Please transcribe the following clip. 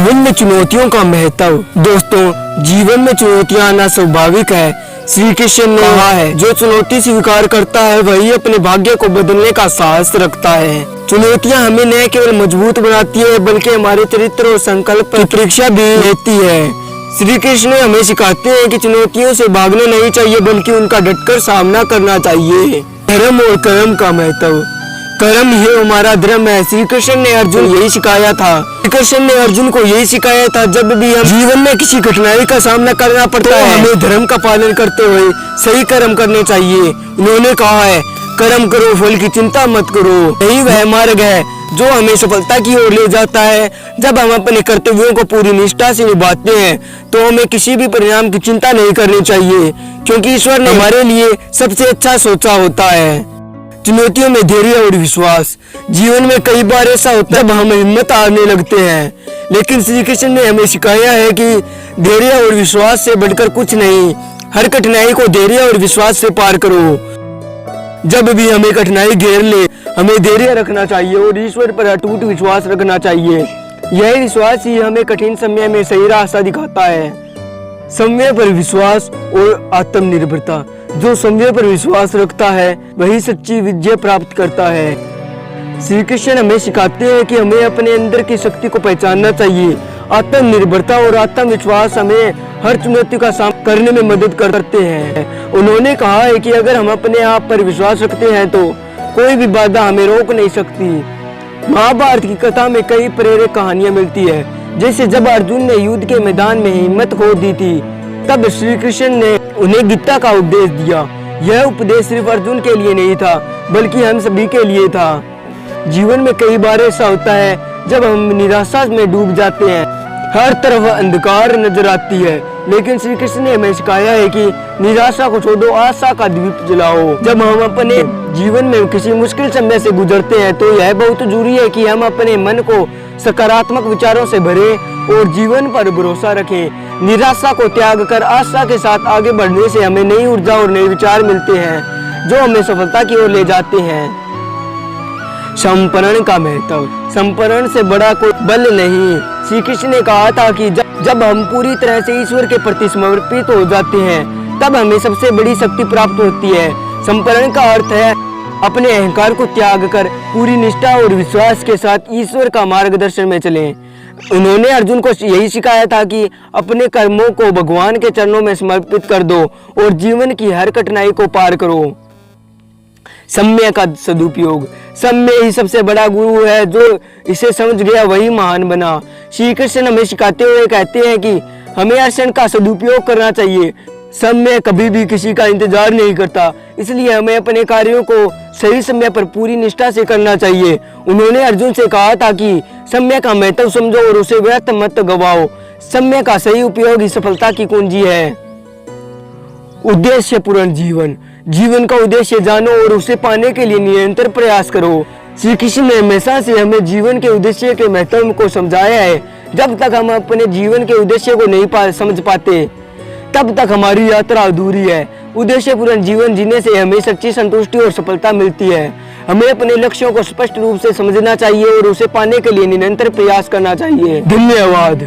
जीवन में चुनौतियों का महत्व। दोस्तों, जीवन में चुनौतियां आना स्वाभाविक है। श्री कृष्ण ने कहा है, जो चुनौती स्वीकार करता है वही अपने भाग्य को बदलने का साहस रखता है। चुनौतियां हमें न केवल मजबूत बनाती है बल्कि हमारे चरित्र और संकल्प की परीक्षा भी लेती है। श्री कृष्ण हमें सिखाते हैं कि चुनौतियों से भागना नहीं चाहिए बल्कि उनका डटकर सामना करना चाहिए। धर्म और कर्म का महत्व। कर्म ही हमारा धर्म है। श्री कृष्ण ने अर्जुन यही सिखाया था। श्री कृष्ण ने अर्जुन को यही सिखाया था, जब भी हम जीवन में किसी कठिनाई का सामना करना पड़ता है हमें धर्म का पालन करते हुए सही कर्म करने चाहिए। उन्होंने कहा है, कर्म करो, फल की चिंता मत करो। यही वह मार्ग है जो हमें सफलता की ओर ले जाता है। जब हम अपने कर्तव्यों को पूरी निष्ठा से निभाते हैं तो हमें किसी भी परिणाम की चिंता नहीं करनी चाहिए, क्योंकि ईश्वर ने हमारे लिए सबसे अच्छा सोचा होता है। चुनौतियों में धैर्य और विश्वास। जीवन में कई बार ऐसा होता है जब हम हिम्मत हारने लगते हैं, लेकिन श्री कृष्ण ने हमें सिखाया है कि धैर्य और विश्वास से बढ़कर कुछ नहीं। हर कठिनाई को धैर्य और विश्वास से पार करो। जब भी हमें कठिनाई घेर ले हमें धैर्य रखना चाहिए और ईश्वर पर अटूट विश्वास रखना चाहिए। यह विश्वास ही हमें कठिन समय में सही रास्ता दिखाता है। समय पर विश्वास और आत्मनिर्भरता। जो समय पर विश्वास रखता है वही सच्ची विजय प्राप्त करता है। श्री कृष्ण हमें सिखाते हैं कि हमें अपने अंदर की शक्ति को पहचानना चाहिए। आत्मनिर्भरता और आत्मविश्वास हमें हर चुनौती का सामना करने में मदद करते हैं। उन्होंने कहा है कि अगर हम अपने आप पर विश्वास रखते हैं तो कोई भी बाधा हमें रोक नहीं सकती। महाभारत की कथा में कई प्रेरक कहानियां मिलती है। जैसे जब अर्जुन ने युद्ध के मैदान में हिम्मत खो दी थी, तब श्री कृष्ण ने उन्हें गीता का उपदेश दिया। यह उपदेश सिर्फ अर्जुन के लिए नहीं था बल्कि हम सभी के लिए था। जीवन में कई बार ऐसा होता है जब हम निराशा में डूब जाते हैं, हर तरफ अंधकार नजर आती है, लेकिन श्री कृष्ण ने हमें सिखाया है कि निराशा को छोड़ो, आशा का दीप जलाओ। जब हम अपने जीवन में किसी मुश्किल समय से गुजरते हैं तो यह बहुत जरूरी है कि हम अपने मन को सकारात्मक विचारों से भरे और जीवन पर भरोसा रखें। निराशा को त्याग कर आशा के साथ आगे बढ़ने से हमें नई ऊर्जा और नए विचार मिलते हैं जो हमें सफलता की ओर ले जाते हैं। समर्पण का महत्व। समर्पण से बड़ा कोई बल नहीं। श्री कृष्ण ने कहा था कि जब हम पूरी तरह से ईश्वर के प्रति समर्पित हो जाते हैं तब हमें सबसे बड़ी शक्ति प्राप्त होती है। समर्पण का अर्थ है अपने अहंकार को त्याग कर पूरी निष्ठा और विश्वास के साथ ईश्वर का मार्गदर्शन में चलें। उन्होंने अर्जुन को यही सिखाया था कि अपने कर्मों को भगवान के चरणों में समर्पित कर दो और जीवन की हर कठिनाई को पार करो। समय का सदुपयोग। समय ही सबसे बड़ा गुरु है। जो इसे समझ गया वही महान बना। श्री कृष्ण हमें सिखाते हुए कहते हैं कि हमें हर क्षण का सदुपयोग करना चाहिए। समय कभी भी किसी का इंतजार नहीं करता, इसलिए हमें अपने कार्यों को सही समय पर पूरी निष्ठा से करना चाहिए। उन्होंने अर्जुन से कहा था कि समय का महत्व समझो और उसे व्यर्थ मत गवाओ। समय का सही उपयोग ही सफलता की कुंजी है। उद्देश्यपूर्ण जीवन। जीवन का उद्देश्य जानो और उसे पाने के लिए निरंतर प्रयास करो। श्री कृष्ण ने हमेशा से हमें जीवन के उद्देश्य के महत्व को समझाया है। जब तक हम अपने जीवन के उद्देश्य को नहीं समझ पाते तब तक हमारी यात्रा अधूरी है। उद्देश्यपूर्ण जीवन जीने से हमें सच्ची संतुष्टि और सफलता मिलती है। हमें अपने लक्ष्यों को स्पष्ट रूप से समझना चाहिए और उसे पाने के लिए निरंतर प्रयास करना चाहिए। धन्यवाद।